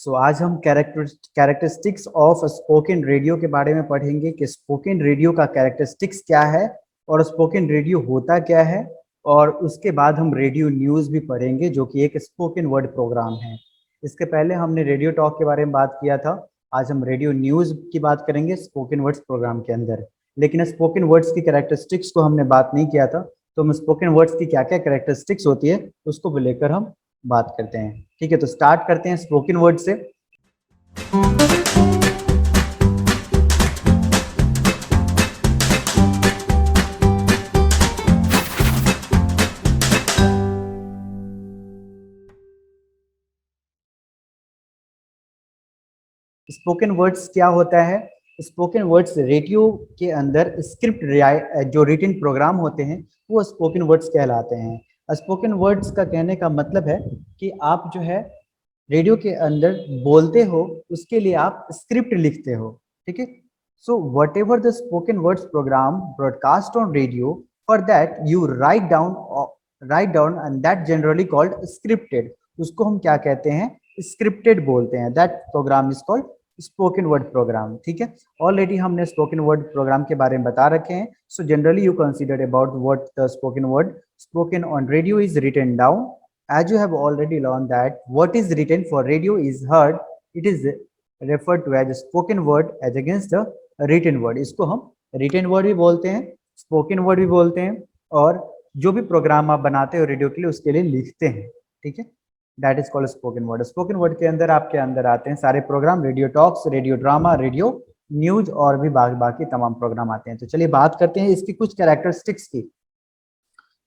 आज हम characteristics of spoken radio के बारे में पढ़ेंगे कि स्पोकन रेडियो का कैरेक्टरिस्टिक्स क्या है और स्पोकन रेडियो होता क्या है। और उसके बाद हम रेडियो न्यूज़ भी पढ़ेंगे जो कि एक स्पोकन वर्ड प्रोग्राम है। इसके पहले हमने रेडियो टॉक के बारे में बात किया था। आज हम रेडियो न्यूज़ की बात करेंगे स्पोकन वर्ड्स प्रोग्राम के अंदर। लेकिन स्पोकन वर्ड्स की कैरेक्टरिस्टिक्स को हमने बात नहीं किया था, तो हम स्पोकन वर्ड्स की क्या क्या कैरेक्टरिस्टिक्स होती है उसको लेकर हम बात करते हैं। ठीक है, तो स्टार्ट करते हैं स्पोकन वर्ड से। स्पोकन वर्ड्स क्या होता है? स्पोकन वर्ड्स रेडियो के अंदर स्क्रिप्ट जो रिटन प्रोग्राम होते हैं वो स्पोकन वर्ड्स कहलाते हैं। स्पोकन वर्ड्स का कहने का मतलब है कि आप जो है रेडियो के अंदर बोलते हो, उसके लिए आप स्क्रिप्ट लिखते हो। ठीक है, so whatever the spoken words program broadcast on radio, for that you write down and that generally called scripted. उसको हम क्या कहते हैं? स्क्रिप्टेड बोलते हैं। That program is called spoken word program. ठीक है, ऑलरेडी हमने स्पोकन वर्ड प्रोग्राम के बारे में बता रखे हैं। So generally you consider about what the spoken word spoken on radio is written down. As you have already learned that what is written for radio is heard, it is referred to as a spoken word as against a written word. इसको हम written word भी बोलते हैं, spoken word भी बोलते हैं, और जो भी प्रोग्राम आप बनाते हो रेडियो के लिए उसके लिए लिखते हैं। ठीक है, that is called spoken word. Spoken word के अंदर आपके अंदर आते हैं सारे program, radio talks, radio drama, radio news और भी बाकी तमाम प्रोग्राम आते हैं। तो चलिए बात करते हैं इसकी कुछ कैरेक्टरिस्टिक्स की।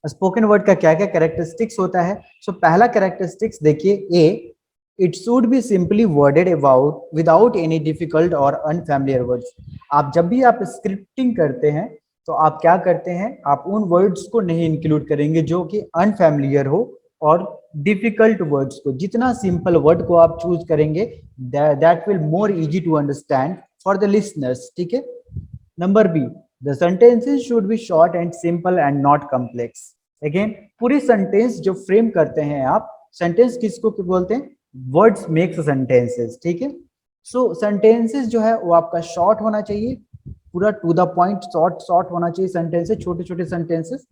स्पोकन वर्ड का क्या क्या कैरेक्टरिस्टिक्स होता है? सो पहला कैरेक्टरिस्टिक्स देखिए, a, it should be simply worded about without any difficult और अनफैमिलियर वर्ड्स। आप जब भी आप स्क्रिप्टिंग करते हैं तो आप क्या करते हैं? आप उन वर्ड्स को नहीं इंक्लूड करेंगे जो कि अनफैमिलियर हो, और डिफिकल्ट वर्ड्स को, जितना सिंपल वर्ड को आप चूज करेंगे that will more easy to understand for the listeners. ठीक है, number B, the sentences should be short and simple and not complex. Again, पूरी सेंटेंस जो फ्रेम करते हैं आप, सेंटेंस किसको बोलते हैं? Words makes sentences. ठीक है, सो सेंटेंसेस जो है वो आपका शॉर्ट होना चाहिए, पूरा टू द पॉइंट, शॉर्ट होना चाहिए सेंटेंसेस, छोटे छोटे सेंटेंसेस,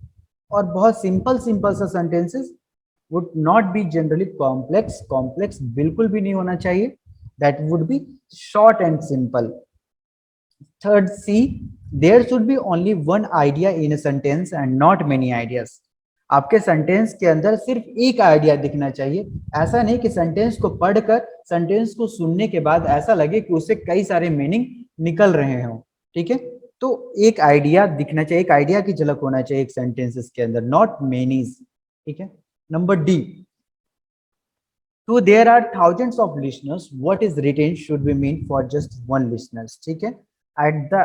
और बहुत सिंपल सा sentences. Would not be generally complex बिल्कुल भी नहीं होना चाहिए। That would be short and simple. Third, C, there should be only one idea in a sentence and not many ideas. आपके सेंटेंस के अंदर सिर्फ एक आइडिया दिखना चाहिए। ऐसा नहीं कि सेंटेंस को पढ़कर, सेंटेंस को सुनने के बाद ऐसा लगे कि उससे कई सारे मीनिंग निकल रहे हों। ठीक है, तो एक आइडिया दिखना चाहिए, एक आइडिया की झलक होना चाहिए एक सेंटेंसेस के अंदर, नॉट मेनीज। ठीक है, नंबर डी, तो there are thousands of listeners, what is written should be mean for just one listeners. ठीक है, at the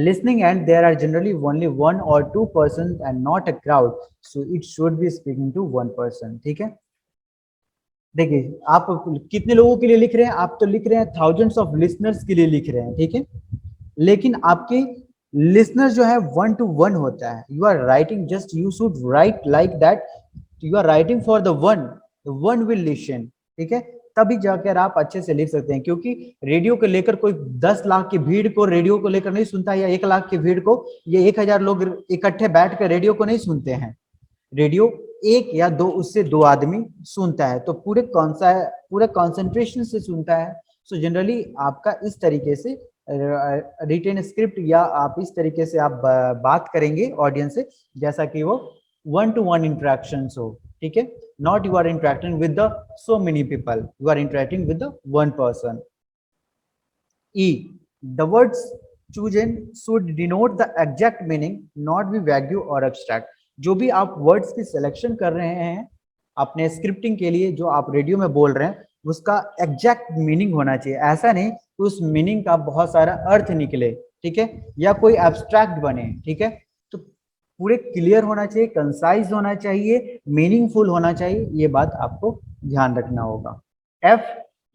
listening end there are generally only one or two persons and not a crowd, so it should be speaking to one person. ठीक है, देखिए आप कितने लोगों के लिए लिख रहे हैं? आप तो लिख रहे हैं थाउजेंड्स ऑफ लिसनर्स के लिए लिख रहे हैं। ठीक है, लेकिन आपके लिसनर जो है 1 to 1 होता है। You are writing, just you should write like that, you are writing for the one will listen. ठीक है, तभी जाकर आप अच्छे से लिख सकते हैं, क्योंकि रेडियो को लेकर कोई 10 लाख की भीड़ को रेडियो को लेकर नहीं सुनता, या 1 लाख की भीड़ को, ये 1000 लोग इकट्ठे बैठकर रेडियो को नहीं सुनते हैं। रेडियो एक या दो, उससे दो आदमी सुनता है, तो पूरे कॉन्सेंट्रेशन से सुनता है। सो जनरली आपका इस तरीके से रिटेन स्क्रिप्ट, या आप इस तरीके से आप बात करेंगे ऑडियंस से जैसा कि वो 1 to 1 इंटरेक्शन हो। ठीक है, not you are interacting with the so many people, you are interacting with the one person. E, the words chosen should denote the exact meaning, not be vague or abstract. जो भी आप words की selection कर रहे हैं अपने scripting के लिए, जो आप रेडियो में बोल रहे हैं, उसका एग्जैक्ट मीनिंग होना चाहिए। ऐसा नहीं कि उस मीनिंग का बहुत सारा अर्थ निकले, ठीक है, या कोई एब्स्ट्रैक्ट बने। ठीक है, तो पूरे क्लियर होना चाहिए, कंसाइज होना चाहिए, मीनिंगफुल होना चाहिए, ये बात आपको ध्यान रखना होगा। F,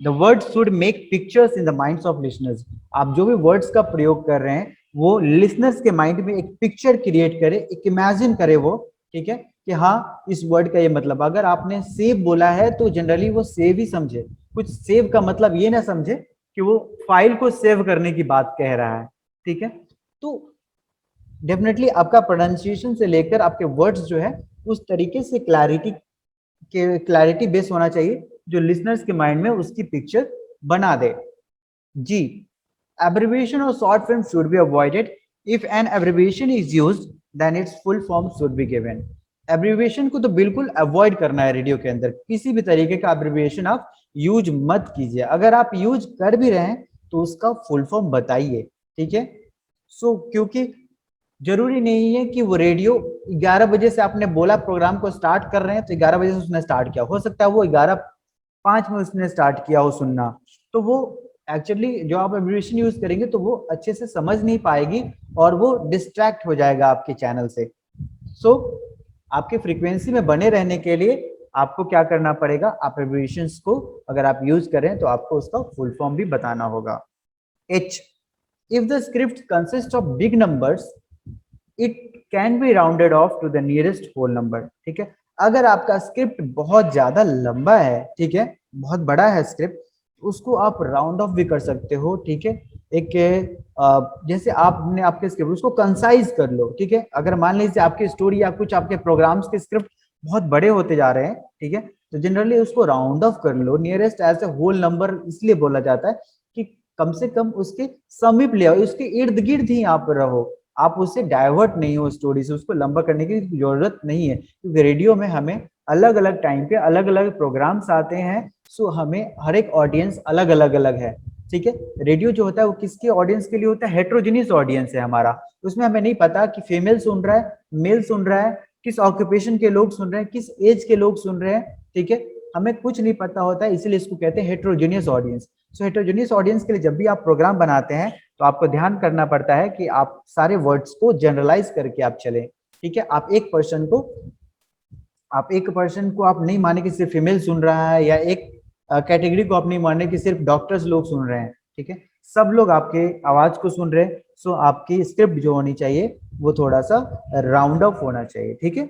the words should make pictures in the minds of listeners. आप जो भी वर्ड्स का प्रयोग कर रहे हैं वो लिसनर्स के माइंड में एक पिक्चर क्रिएट करे, एक इमेजिन करे वो। ठीक है, कि हाँ इस वर्ड का ये मतलब, अगर आपने सेब बोला है तो जनरली वो सेब ही समझे, कुछ सेव का मतलब ये ना समझे कि वो फाइल को सेव करने की बात कह रहा है, ठीक है। तो डेफिनेटली आपका प्रोनाउंसिएशन से लेकर आपके वर्ड्स जो है उस तरीके से क्लैरिटी बेस होना चाहिए जो लिसनर्स के माइंड में उसकी पिक्चर बना दे। जी, abbreviation or short film should be avoided. If an abbreviation is used, then its full form should be given. Abbreviation को तो बिल्कुल अवॉइड करना है रेडियो के अंदर, किसी भी तरीके का abbreviation आप यूज मत कीजिए। अगर आप यूज कर भी रहे हैं तो उसका फुल फॉर्म बताइए, ठीक है। क्योंकि जरूरी नहीं है कि वो रेडियो 11 बजे से आपने बोला प्रोग्राम को स्टार्ट कर रहे हैं तो 11 बजे से उसने स्टार्ट किया, हो सकता है वो 11:05 में उसने स्टार्ट किया हो सुनना, तो वो एक्चुअली जो आप एब्रिविएशन यूज करेंगे तो वो अच्छे से समझ नहीं पाएगी और वो डिस्ट्रैक्ट हो जाएगा आपके चैनल से। आपके फ्रीक्वेंसी में बने रहने के लिए आपको क्या करना पड़ेगा, आप एब्रिविएशंस को अगर आप यूज करें तो आपको उसका फुल फॉर्म भी बताना होगा। H, if the script consists of big numbers, it can be rounded off to the nearest whole number, ठीक है। अगर आपका स्क्रिप्ट बहुत ज्यादा लंबा है, ठीक है, बहुत बड़ा है स्क्रिप्ट, उसको आप राउंड ऑफ भी कर सकते हो, ठीक है। एक जैसे आपने आपके स्क्रिप्ट उसको कंसाइज कर लो, ठीक है। अगर मान लीजिए आपकी स्टोरी या कुछ आपके प्रोग्राम्स के स्क्रिप्ट बहुत बड़े होते जा रहे हैं, ठीक है, तो जनरली उसको राउंड ऑफ कर लो, nearest as a whole number इसलिए बोला जाता है कि कम से कम उसके समीप ले आओ, उसके इर्द गिर्द ही आप रहो, आप उससे डाइवर्ट नहीं हो स्टोरी से, उसको लंबा करने की जरूरत नहीं है, क्योंकि रेडियो में हमें अलग अलग टाइम पे अलग अलग प्रोग्राम्स आते हैं। सो हमें हर एक ऑडियंस अलग अलग है, ठीक है। रेडियो जो होता है वो किसके ऑडियंस के लिए होता है, हेट्रोजेनियस ऑडियंस है हमारा, उसमें हमें नहीं पता कि फीमेल सुन रहा है, मेल सुन रहा है, किस ऑक्यूपेशन के लोग सुन रहे हैं, किस एज के लोग सुन रहे हैं, ठीक है, हमें कुछ नहीं पता होता है, इसीलिए इसको कहते हैं हेट्रोजेनियस ऑडियंस। सो हेट्रोजेनियस ऑडियंस के लिए जब भी आप प्रोग्राम बनाते हैं तो आपको ध्यान करना पड़ता है कि आप सारे वर्ड्स को जनरलाइज करके आप चलें, ठीक है। आप एक पर्सन को आप नहीं माने कि सिर्फ फीमेल सुन रहा है, या एक कैटेगरी को आप नहीं माने कि सिर्फ डॉक्टर्स लोग सुन रहे हैं, ठीक है, सब लोग आपके आवाज को सुन रहे हैं। सो आपकी स्क्रिप्ट जो होनी चाहिए वो थोड़ा सा राउंड ऑफ होना चाहिए, ठीक है।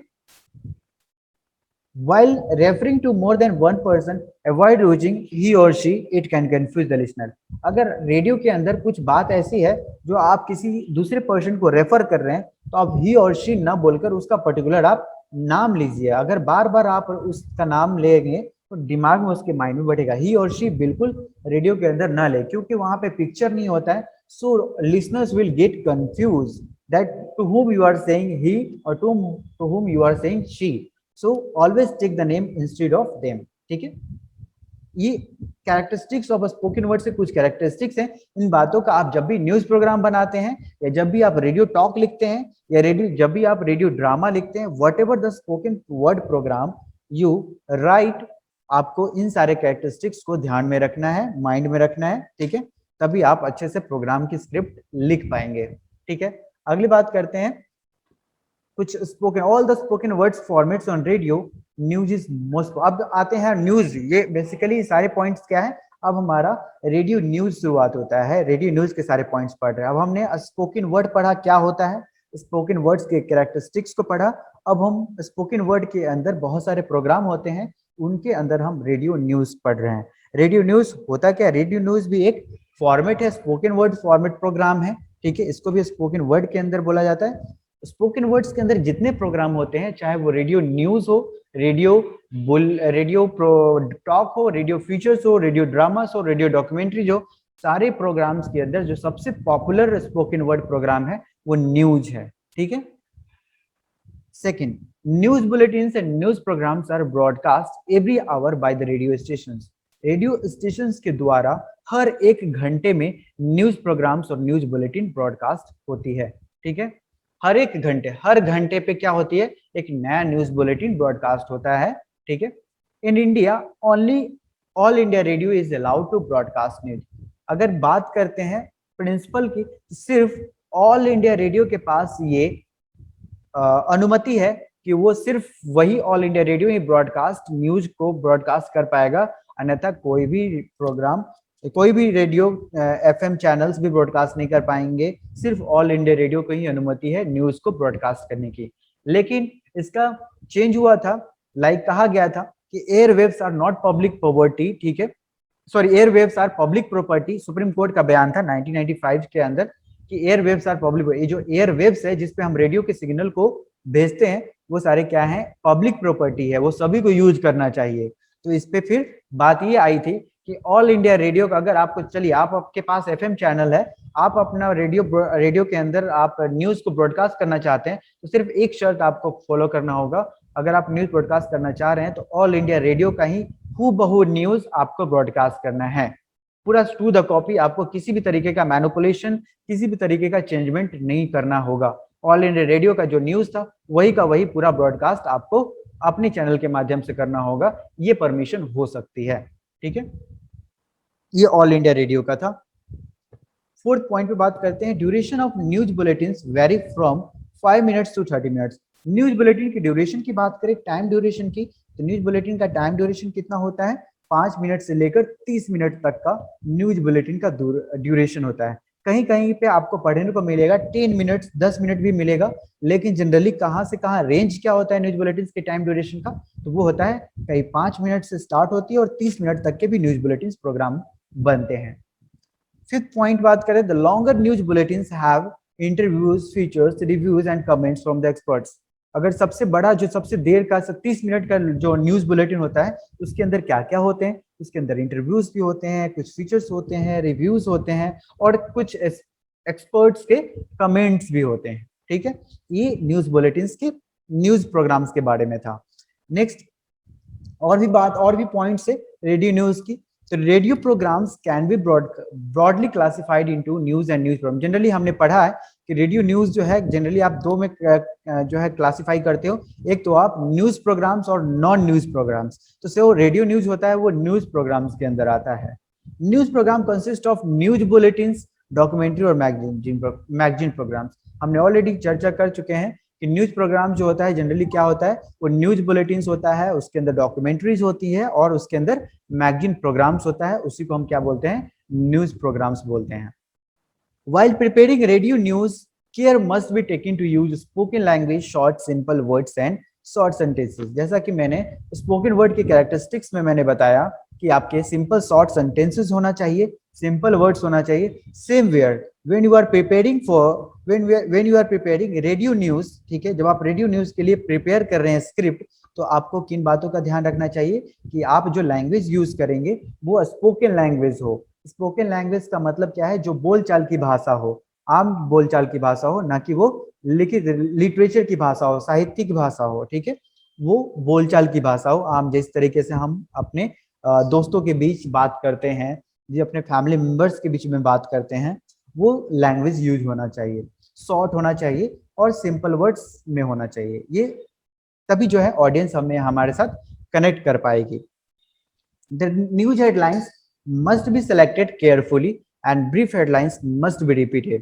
While referring to more than one person, avoid using he or she. It can confuse the listener. अगर रेडियो के अंदर कुछ बात ऐसी है जो आप किसी दूसरे पर्सन को रेफर कर रहे हैं तो आप he और she ना बोलकर उसका पर्टिकुलर आप नाम लीजिए। अगर बार बार आप उसका नाम लेंगे तो दिमाग में उसके माइंड में बैठेगा। he और she बिल्कुल रेडियो के अंदर ना ले, क्योंकि वहां पे पिक्चर नहीं होता है। So listeners will get confuse that to whom you are saying he or to whom you are saying she. So always take the name instead of them, ठीक है। ये कैरेक्टरिस्टिक्स ऑफ स्पोकन वर्ड से कुछ characteristics हैं। इन बातों का आप जब भी न्यूज प्रोग्राम बनाते हैं, या जब भी आप रेडियो टॉक लिखते हैं, या जब भी आप रेडियो ड्रामा लिखते हैं, whatever the spoken word program you write, आपको इन सारे कैरेक्टरिस्टिक्स को ध्यान में रखना है, माइंड में रखना है, ठीक है, तभी आप अच्छे से प्रोग्राम की स्क्रिप्ट लिख पाएंगे, ठीक है। अगली बात करते हैं कुछ spoken, all the spoken words formats on radio, news is most. अब आते हैं न्यूज, ये बेसिकली सारे पॉइंट्स क्या है, अब हमारा रेडियो न्यूज शुरुआत होता है, रेडियो न्यूज के सारे पॉइंट्स पढ़ रहे हैं। अब हमने स्पोकन वर्ड पढ़ा क्या होता है, स्पोकन वर्ड्स के कैरेक्टरिस्टिक्स को पढ़ा। अब हम स्पोकन वर्ड के अंदर बहुत सारे प्रोग्राम होते हैं, उनके अंदर हम रेडियो न्यूज पढ़ रहे हैं। रेडियो न्यूज होता क्या, रेडियो न्यूज भी एक फॉर्मेट है, स्पोकन वर्ड फॉर्मेट प्रोग्राम है, ठीक है, इसको भी स्पोकन वर्ड के अंदर बोला जाता है। स्पोकन वर्ड्स के अंदर जितने प्रोग्राम होते हैं, चाहे वो रेडियो न्यूज हो, रेडियो टॉक हो, रेडियो फीचर्स हो, रेडियो ड्रामास हो, रेडियो डॉक्यूमेंट्रीज हो, सारे प्रोग्राम्स के अंदर जो सबसे पॉपुलर स्पोकन वर्ड प्रोग्राम है वो न्यूज है, ठीक है। Second, news bulletins and news programs are broadcast every hour by the radio stations. Radio stations के द्वारा हर एक घंटे में न्यूज प्रोग्राम्स और न्यूज बुलेटिन ब्रॉडकास्ट होती है, ठीक है। हर एक घंटे, हर घंटे पे क्या होती है, एक नया न्यूज बुलेटिन ब्रॉडकास्ट होता है, ठीक है। In India only All India Radio is allowed to broadcast news. अगर बात करते हैं प्रिंसिपल की, सिर्फ ऑल इंडिया रेडियो के पास ये अनुमति है कि वो सिर्फ वही ऑल इंडिया रेडियो ही ब्रॉडकास्ट न्यूज को ब्रॉडकास्ट कर पाएगा, अन्यथा कोई भी प्रोग्राम, कोई भी रेडियो एफएम चैनल्स भी ब्रॉडकास्ट नहीं कर पाएंगे। सिर्फ ऑल इंडिया रेडियो को ही अनुमति है न्यूज को ब्रॉडकास्ट करने की। लेकिन इसका चेंज हुआ था, कहा गया था कि air waves are not public property, ठीक है, sorry, airwaves are public property. Supreme Court का बयान था 1995 के अंदर कि एयरवेव्स आर पब्लिक। ये जो एयरवेव्स है जिसपे हम रेडियो के सिग्नल को भेजते हैं वो सारे क्या है, पब्लिक प्रॉपर्टी है, वो सभी को यूज करना चाहिए। तो इस पे फिर बात ये आई थी कि ऑल इंडिया रेडियो का अगर आपको, चलिए आप, आपके पास एफएम चैनल है, आप अपना रेडियो के अंदर आप न्यूज को ब्रॉडकास्ट करना चाहते हैं तो सिर्फ एक शर्त आपको फॉलो करना होगा। अगर आप न्यूज ब्रॉडकास्ट करना चाह रहे हैं तो ऑल इंडिया रेडियो का ही हूबहू न्यूज आपको ब्रॉडकास्ट करना है, पूरा टू द कॉपी। आपको किसी भी तरीके का मैनिपुलेशन, किसी भी तरीके का चेंजमेंट नहीं करना होगा। ऑल इंडिया रेडियो का जो न्यूज था वही का वही पूरा ब्रॉडकास्ट आपको अपने चैनल के माध्यम से करना होगा, ये परमिशन हो सकती है। ठीक है, ये ऑल इंडिया रेडियो का था। फोर्थ पॉइंट पे बात करते हैं, duration of news bulletin vary from 5 minutes to 30 minutes. News bulletin की ड्यूरेशन की बात करें, टाइम ड्यूरेशन की, तो न्यूज बुलेटिन का टाइम ड्यूरेशन कितना होता है, 5 मिनट से लेकर 30 मिनट तक का न्यूज बुलेटिन का ड्यूरेशन होता है। कहीं कहीं पे आपको पढ़ने को मिलेगा 10 मिनट, 10 मिनट भी मिलेगा, लेकिन जनरली कहाँ से कहाँ रेंज क्या होता है न्यूज बुलेटिन के टाइम ड्यूरेशन का, तो वो होता है कहीं 5 मिनट से स्टार्ट होती है और 30 मिनट तक के भी न्यूज बुलेटिन प्रोग्राम बनते हैं। फिफ्थ पॉइंट बात करें, the longer news bulletin have interviews, features, reviews and comments from the experts. अगर सबसे बड़ा जो सबसे देर का 30 मिनट का जो न्यूज बुलेटिन होता है उसके अंदर क्या क्या होते हैं, उसके अंदर इंटरव्यूज भी होते हैं, कुछ फीचर्स होते हैं, रिव्यूज होते हैं और कुछ एक्सपर्ट्स के कमेंट्स भी होते हैं। ठीक है, ये न्यूज बुलेटिन के न्यूज प्रोग्राम्स के बारे में था। नेक्स्ट और भी पॉइंट्स है रेडियो न्यूज की। तो radio programs can be broadly classified into news and news program. Generally हमने पढ़ा है कि रेडियो न्यूज जो है जनरली आप दो में जो है क्लासिफाई करते हो, एक तो आप न्यूज प्रोग्राम्स और नॉन न्यूज प्रोग्राम्स। तो से वो रेडियो न्यूज होता है वो न्यूज प्रोग्राम्स के अंदर आता है। News program consist of news bulletin, documentary और मैगजीन प्रोग्राम्स। हमने ऑलरेडी चर्चा कर चुके हैं कि न्यूज प्रोग्राम जो होता है जनरली क्या होता है, वो न्यूज बुलेटिन होता है, उसके अंदर डॉक्यूमेंट्रीज होती है और उसके अंदर मैगजीन प्रोग्राम्स होता है, उसी को हम क्या बोलते हैं, न्यूज प्रोग्राम्स बोलते हैं। While preparing radio news, care must be taken to use spoken language, short, simple words and short sentences। जैसा कि मैंने स्पोकन वर्ड के कैरेक्टरिस्टिक्स में मैंने बताया कि आपके सिंपल शॉर्ट सेंटेंसेस होना चाहिए, सिंपल वर्ड्स होना चाहिए। Same where when you are preparing when you are preparing radio news, ठीक है, जब आप रेडियो न्यूज के लिए प्रिपेयर कर रहे हैं स्क्रिप्ट, तो आपको किन बातों का ध्यान रखना चाहिए कि आप जो लैंग्वेज यूज करेंगे वो स्पोकन लैंग्वेज हो। स्पोकन लैंग्वेज का मतलब क्या है, जो बोलचाल की भाषा हो, आम बोलचाल की भाषा हो, ना कि वो लिखित लिटरेचर की भाषा हो, साहित्य की भाषा हो। ठीक है, वो बोलचाल की भाषा हो, आम जिस तरीके से हम अपने दोस्तों के बीच बात करते हैं, जो अपने फैमिली मेंबर्स के बीच में बात करते हैं, वो लैंग्वेज यूज होना चाहिए, शॉर्ट होना चाहिए और सिंपल वर्ड्स में होना चाहिए। ये तभी जो है ऑडियंस हमें हमारे साथ कनेक्ट कर पाएगी। The news headlines must be selected carefully and brief headlines must be repeated।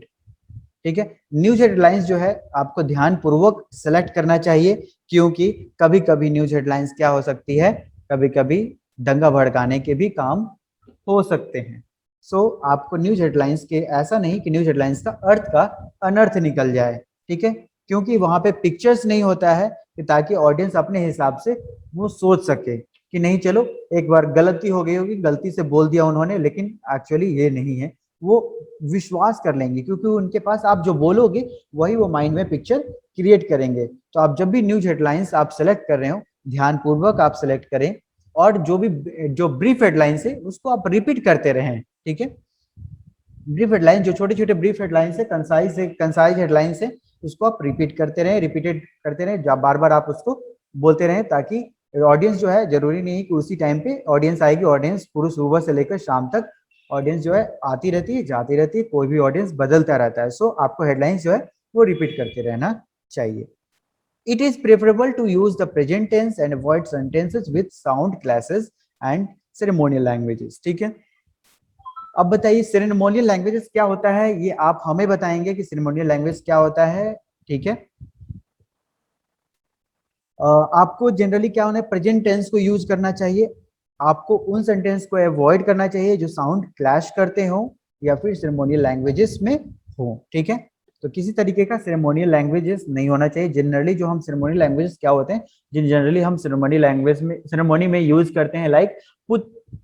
ठीक है, न्यूज हेडलाइंस जो है आपको ध्यान पूर्वक सेलेक्ट करना चाहिए, क्योंकि कभी कभी न्यूज हेडलाइंस क्या हो सकती है, कभी कभी दंगा भड़काने के भी काम हो सकते हैं। सो आपको न्यूज हेडलाइंस के, ऐसा नहीं कि न्यूज हेडलाइंस का अर्थ का अनर्थ निकल जाए। ठीक है, क्योंकि वहां पे पिक्चर्स नहीं होता है कि ताकि ऑडियंस अपने हिसाब से वो सोच सके कि नहीं चलो एक बार गलती हो गई होगी, गलती से बोल दिया उन्होंने, लेकिन एक्चुअली ये नहीं है, वो विश्वास कर लेंगे क्योंकि उनके पास आप जो बोलोगे वही वो माइंड में पिक्चर क्रिएट करेंगे। तो आप जब भी न्यूज हेडलाइंस आप सेलेक्ट कर रहे हो, ध्यान पूर्वक आप सेलेक्ट करें और जो ब्रीफ हेडलाइंस है उसको आप रिपीट करते रहें। ठीक है, ब्रीफ हेडलाइन, जो छोटे छोटे ब्रीफ हेडलाइंस है, कंसाइज हेडलाइंस है, उसको आप रिपीट करते रहें, रिपीटेड करते रहें, जब बार बार आप उसको बोलते रहें, ताकि ऑडियंस जो है, जरूरी नहीं कि उसी टाइम पे ऑडियंस आएगी, ऑडियंस पूरी सुबह से लेकर शाम तक ऑडियंस जो है आती रहती है, जाती रहती है, कोई भी ऑडियंस बदलता रहता है। सो आपको हेडलाइंस जो है वो रिपीट करते रहना चाहिए। It is preferable to use the present tense and avoid sentences with sound classes and ceremonial languages. ठीक है, अब बताइए सेरेमोनियल लैंग्वेजेस क्या होता है, ये आप हमें बताएंगे कि सेरेमोनियल लैंग्वेज क्या होता है। ठीक है, आपको जनरली क्या होना है, प्रेजेंट टेंस को यूज करना चाहिए, आपको उन सेंटेंस को अवॉइड करना चाहिए जो साउंड क्लैश करते हो या फिर सेरेमोनियल लैंग्वेजेस में हो। ठीक है, तो किसी तरीके का सेरेमोनियल लैंग्वेजेस नहीं होना चाहिए। जनरली जो हम सेरेमोनियल लैंग्वेजेस क्या होते हैं, जिन जनरली हम सेरेमोनी लैंग्वेज में, सेरेमोनी में यूज करते हैं, लाइक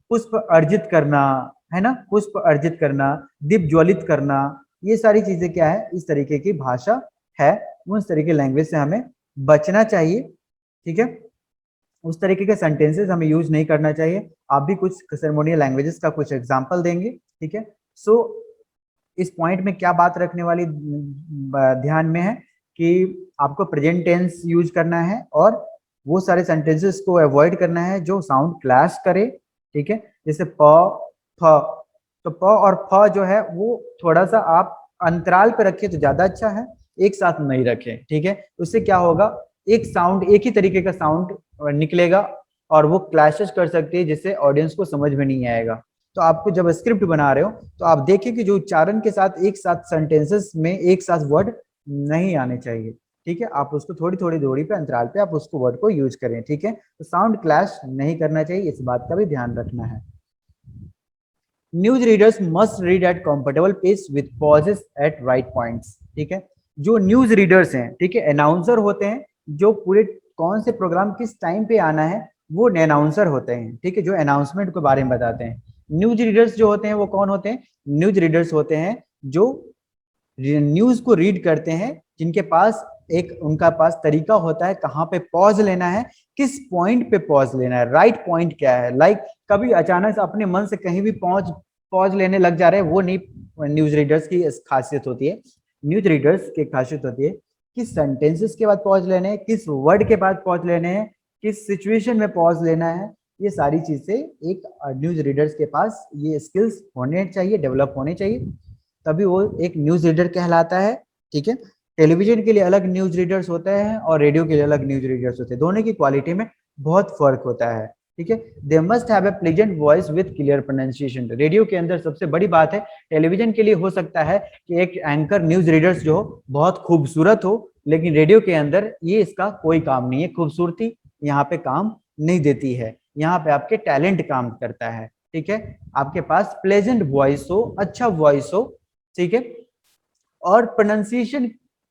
पुष्प अर्जित करना, है ना, पुष्प अर्जित करना, दीप ज्वलित करना, ये सारी चीजें क्या है, इस तरीके की भाषा है, उस तरीके लैंग्वेज से हमें बचना चाहिए। ठीक है, उस तरीके के सेंटेंसेस हमें यूज नहीं करना चाहिए। आप भी कुछ सेरेमोनियल लैंग्वेजेस का कुछ एग्जांपल देंगे। ठीक है, सो इस पॉइंट में क्या बात रखने वाली ध्यान में है कि आपको प्रेजेंट टेंस यूज करना है और वो सारे सेंटेंसेस को अवॉइड करना है जो साउंड क्लैश करे। ठीक है, जैसे प, फ, तो प और फ जो है वो थोड़ा सा आप अंतराल पे रखें तो ज्यादा अच्छा है, एक साथ नहीं रखें। ठीक है, उससे क्या होगा, एक साउंड, एक ही तरीके का साउंड निकलेगा और वो क्लैशेस कर सकती है जिससे ऑडियंस को समझ में नहीं आएगा। तो आपको जब स्क्रिप्ट बना रहे हो तो आप देखिए कि जो उच्चारण के साथ एक साथ सेंटेंसेस में एक साथ वर्ड नहीं आने चाहिए। ठीक है, आप उसको थोड़ी थोड़ी दूरी पे, अंतराल पे आप उसको वर्ड को यूज करें। ठीक है, तो साउंड क्लैश नहीं करना चाहिए, इस बात का भी ध्यान रखना है। News readers must read at comfortable pace with pauses at right points. ठीक है, जो न्यूज रीडर्स हैं, ठीक है, अनाउंसर होते हैं, जो पूरे कौन से प्रोग्राम किस टाइम पे आना है वो अनाउंसर होते हैं। ठीक है, जो अनाउंसमेंट के बारे में बताते हैं। न्यूज रीडर्स जो होते हैं वो कौन होते हैं, न्यूज रीडर्स होते हैं जो न्यूज को रीड करते हैं, जिनके पास एक उनका पास तरीका होता है कहाँ पे पॉज लेना है, किस पॉइंट पे पॉज लेना है, राइट पॉइंट क्या है। लाइक कभी अचानक से अपने मन से कहीं भी पॉज पॉज लेने लग जा रहे हैं, वो नहीं न्यूज रीडर्स की खासियत होती है। न्यूज रीडर्स की खासियत होती है किस सेंटेंसेस के बाद पॉज लेने हैं, किस वर्ड के बाद पॉज लेने हैं, किस सिचुएशन में पॉज लेना है। ये सारी चीजें एक न्यूज रीडर्स के पास ये स्किल्स होने चाहिए, डेवलप होने चाहिए, तभी वो एक न्यूज रीडर कहलाता है। ठीक है, टेलीविजन के लिए अलग न्यूज रीडर्स होते हैं और रेडियो के लिए अलग न्यूज रीडर्स होते हैं, दोनों की क्वालिटी में बहुत फर्क होता है। ठीक है, they must have a pleasant voice with clear pronunciation. Radio के अंदर सबसे बड़ी बात है, टेलीविजन के लिए हो सकता है कि एक एंकर न्यूज रीडर्स जो हो बहुत खूबसूरत हो, लेकिन रेडियो के अंदर ये इसका कोई काम नहीं है, खूबसूरती यहाँ पे काम नहीं देती है, यहाँ पे आपके टैलेंट काम करता है। ठीक है, आपके पास प्लेजेंट वॉइस हो, अच्छा वॉइस हो। ठीक है, और प्रोनाउंसिएशन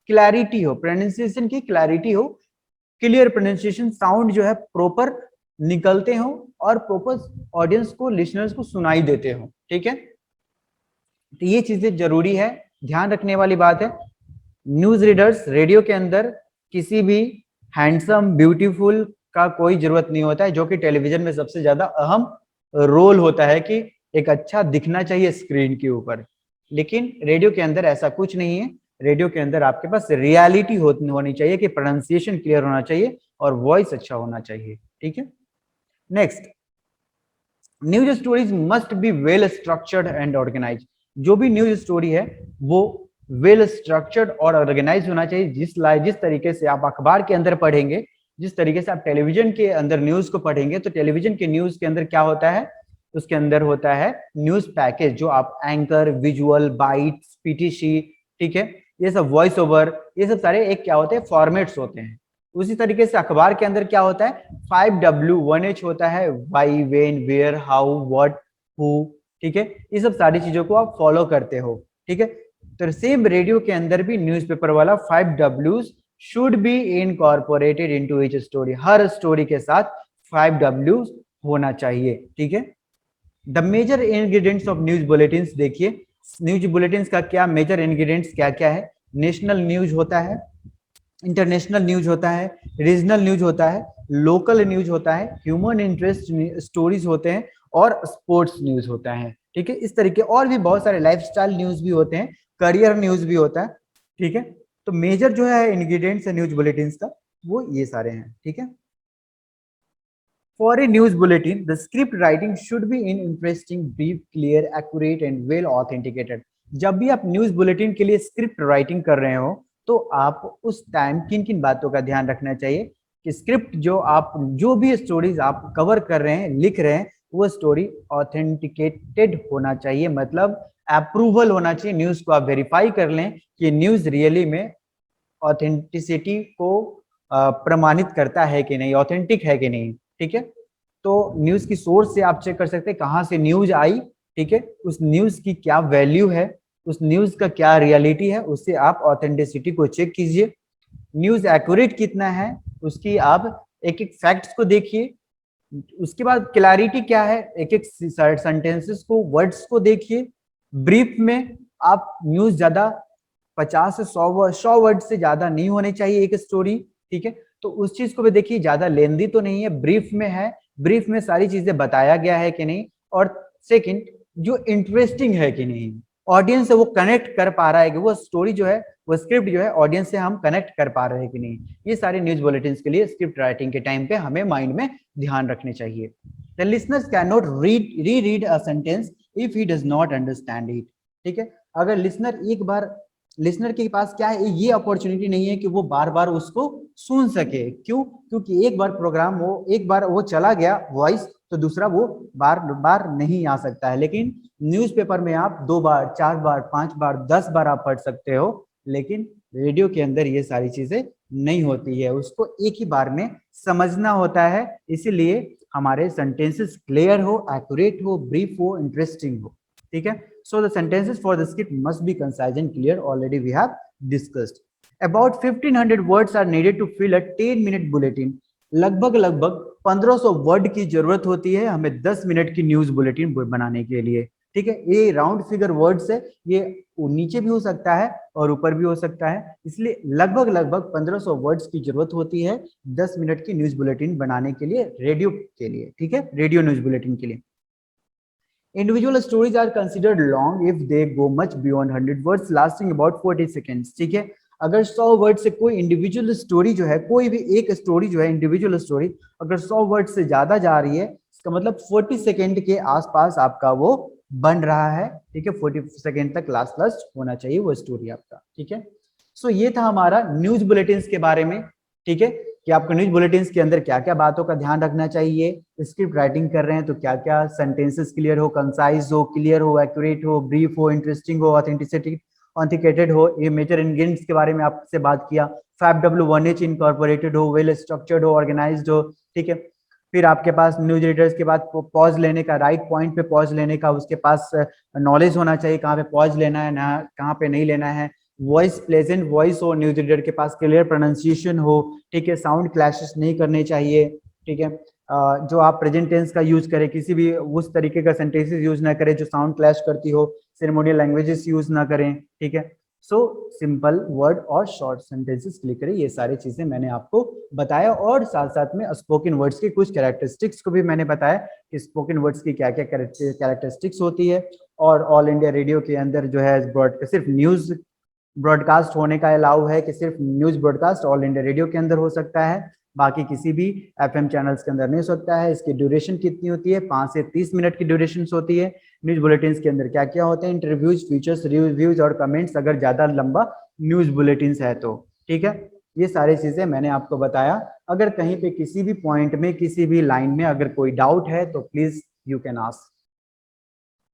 क्लैरिटी हो, प्रोनाउंसिएशन की क्लैरिटी हो, क्लियर प्रोनाउंसिएशन, साउंड जो है प्रॉपर निकलते हो और प्रॉपर ऑडियंस को, लिसनर्स को सुनाई देते हो। ठीक है, तो ये चीजें जरूरी है, ध्यान रखने वाली बात है। न्यूज रीडर्स रेडियो के अंदर किसी भी हैंडसम ब्यूटीफुल का कोई जरूरत नहीं होता है, जो कि टेलीविजन में सबसे ज्यादा अहम रोल होता है कि एक अच्छा दिखना चाहिए स्क्रीन के ऊपर। लेकिन रेडियो के अंदर ऐसा कुछ नहीं है, रेडियो के अंदर आपके पास रियलिटी होनी चाहिए कि प्रोनाउंसिएशन क्लियर होना चाहिए और वॉइस अच्छा होना चाहिए। ठीक है, next, news stories must be well structured and organise. जो भी न्यूज स्टोरी है वो वेल स्ट्रक्चर्ड और ऑर्गेनाइज होना चाहिए। जिस तरीके से आप अखबार के अंदर पढ़ेंगे, जिस तरीके से आप टेलीविजन के अंदर न्यूज को पढ़ेंगे, तो टेलीविजन के न्यूज के अंदर क्या होता है, उसके अंदर होता है न्यूज पैकेज, जो आप एंकर, विजुअल, बाइट्स, पीटीसी, ठीक है, ये सब वॉइस ओवर, ये सब सारे एक क्या होते हैं, फॉर्मेट्स होते हैं। उसी तरीके से अखबार के अंदर क्या होता है, 5W 1H होता है, why, when, where, how, what, who. ठीक है, ये सब सारी चीजों को आप फॉलो करते हो। ठीक है, तो सेम रेडियो के अंदर भी न्यूज़पेपर वाला 5Ws should be incorporated into each story. हर स्टोरी के साथ 5Ws होना चाहिए। ठीक है, the major ingredients of news bulletin, देखिए न्यूज बुलेटिन का क्या मेजर इंग्रेडिएंट्स क्या क्या है। नेशनल न्यूज होता है, इंटरनेशनल न्यूज होता है, रीजनल न्यूज होता है, लोकल न्यूज होता है, ह्यूमन इंटरेस्ट स्टोरीज होते हैं और स्पोर्ट्स न्यूज होता है। ठीक है, इस तरीके और भी बहुत सारे लाइफस्टाइल न्यूज भी होते हैं, करियर न्यूज भी होता है। ठीक है, तो मेजर जो है इंग्रेडिएंट्स है न्यूज बुलेटिन का वो ये सारे हैं। ठीक है, For a news bulletin, the script writing should be in interesting, brief, clear, accurate and well authenticated. जब भी आप न्यूज बुलेटिन के लिए स्क्रिप्ट राइटिंग कर रहे हो तो आप उस टाइम किन किन बातों का ध्यान रखना चाहिए कि स्क्रिप्ट जो भी स्टोरीज आप कवर कर रहे हैं, लिख रहे हैं, वो स्टोरी ऑथेंटिकेटेड होना चाहिए, मतलब अप्रूवल होना चाहिए। न्यूज को आप वेरीफाई कर लें कि न्यूज रियली में ऑथेंटिसिटी को प्रमाणित करता है कि नहीं, ऑथेंटिक है कि नहीं। ठीक है, तो न्यूज की सोर्स से आप चेक कर सकते हैं कहाँ से न्यूज आई। ठीक है, उस न्यूज की क्या वैल्यू है, उस न्यूज का क्या रियलिटी है, उससे आप ऑथेंटिसिटी को चेक कीजिए। न्यूज एक्यूरेट कितना है, उसकी आप एक एक फैक्ट्स को देखिए। उसके बाद क्लैरिटी क्या है, एक एक सेंटेंसेस को, वर्ड्स को देखिए। ब्रीफ में आप न्यूज ज्यादा 50 से 100 वर्ड से ज्यादा नहीं होने चाहिए एक स्टोरी, ठीक है। तो उस चीज को भी देखिए, ज्यादा लेंदी तो नहीं है, ब्रीफ में है, ब्रीफ में सारी चीजें बताया गया है कि नहीं, और सेकंड जो इंटरेस्टिंग है कि नहीं, ऑडियंस से वो कनेक्ट कर पा रहा है कि वो स्टोरी जो है, वो स्क्रिप्ट जो है ऑडियंस से हम कनेक्ट कर पा रहे हैं कि नहीं। ये सारे न्यूज बुलेटिन के लिए स्क्रिप्ट राइटिंग के टाइम पे हमें माइंड में ध्यान रखने चाहिए। The listeners can not read a sentence if he does not understand it, ठीक है। अगर लिसनर के पास क्या है, ये अपॉर्चुनिटी नहीं है कि वो बार बार उसको सुन सके। क्यों? क्योंकि एक बार वो चला गया वॉइस, तो दूसरा वो बार बार नहीं आ सकता है। लेकिन न्यूज़पेपर में आप 2 बार, 4 बार, 5 बार, 10 बार आप पढ़ सकते हो, लेकिन रेडियो के अंदर ये सारी चीजें नहीं होती है, उसको एक ही बार में समझना होता है। इसीलिए हमारे सेंटेंसेस क्लियर हो, एक्यूरेट हो, ब्रीफ हो, इंटरेस्टिंग हो, ठीक है। So the sentences for the script must be concise and clear. Already we have discussed. About 1500 words are needed to fill a 10-minute bulletin. लगभग 1500 वर्ड की जरूरत होती है हमें 10 मिनट की न्यूज बुलेटिन बनाने के लिए, ठीक है। ये राउंड फिगर वर्ड्स है, ये नीचे भी हो सकता है और ऊपर भी हो सकता है, इसलिए लगभग 1500 वर्ड्स की जरूरत होती है 10 मिनट की न्यूज बुलेटिन बनाने के लिए, रेडियो के लिए, ठीक है, रेडियो न्यूज बुलेटिन के लिए। Individual stories are considered long if they go much beyond 100 words lasting about 40 seconds, ठीक है। अगर 100 वर्ड से कोई इंडिविजुअल स्टोरी जो है, कोई भी एक स्टोरी जो है इंडिविजुअल स्टोरी, अगर 100 वर्ड से ज्यादा जा रही है, इसका मतलब 40 सेकेंड के आसपास आपका वो बन रहा है, ठीक है। 40 सेकेंड तक लास्ट होना चाहिए वो स्टोरी आपका, ठीक है। सो ये था हमारा न्यूज बुलेटिन के बारे में, ठीक है, कि आपको न्यूज बुलेटिन के अंदर क्या क्या बातों का ध्यान रखना चाहिए। स्क्रिप्ट राइटिंग कर रहे हैं तो क्या क्या सेंटेंसेस क्लियर हो, कंसाइज हो, क्लियर हो, एक्यूरेट हो, ब्रीफ हो, इंटरेस्टिंग हो, ऑथेंटिकेटेड हो। ये मेजर इंग्रेडिएंट्स के बारे में आपसे बात किया। 5W1H इनकॉर्पोरेटेड हो, वेल स्ट्रक्चर्ड हो, ऑर्गेनाइज्ड हो, ठीक है। फिर आपके पास न्यूज रीडर्स के बाद पॉज लेने का, राइट पॉइंट पे पॉज लेने का उसके पास नॉलेज होना चाहिए, कहाँ पे पॉज लेना है, ना कहाँ पे नहीं लेना है। वॉइस, प्लेजेंट वॉइस हो, न्यूज रीडर के पास क्लियर प्रोनाउंसिएशन हो, ठीक है। साउंड क्लैशेस नहीं करने चाहिए, ठीक है। जो आप प्रेजेंट टेंस का यूज करें, किसी भी उस तरीके का सेंटेंसेस यूज ना करें जो साउंड क्लैश करती हो, सेरेमोनियल लैंग्वेजेस यूज ना करें, ठीक है। सो सिंपल वर्ड और शॉर्ट सेंटेंसेस क्लिक करें। ये सारी चीजें मैंने आपको बताया, और साथ साथ में स्पोकन वर्ड्स की कुछ कैरेक्टरिस्टिक्स को भी मैंने बताया कि स्पोकन वर्ड्स की क्या क्या कैरेक्टरिस्टिक्स होती है। और ऑल इंडिया रेडियो के अंदर जो है सिर्फ न्यूज ब्रॉडकास्ट होने का अलाउ है, कि सिर्फ news broadcast all India radio के अंदर हो सकता है, बाकी किसी भी एफएम चैनल्स के अंदर नहीं हो सकता है। इसकी ड्यूरेशन कितनी होती है? 5 से 30 मिनट की ड्यूरेशन होती है। न्यूज बुलेटिन के अंदर क्या क्या होते हैं? इंटरव्यूज, फीचर्स, रिव्यूज और कमेंट्स, अगर ज्यादा लंबा न्यूज बुलेटिन है तो, ठीक है। ये सारी चीजें मैंने आपको बताया। अगर कहीं पे किसी भी पॉइंट में, किसी भी लाइन में अगर कोई डाउट है तो प्लीज यू कैन आस्क।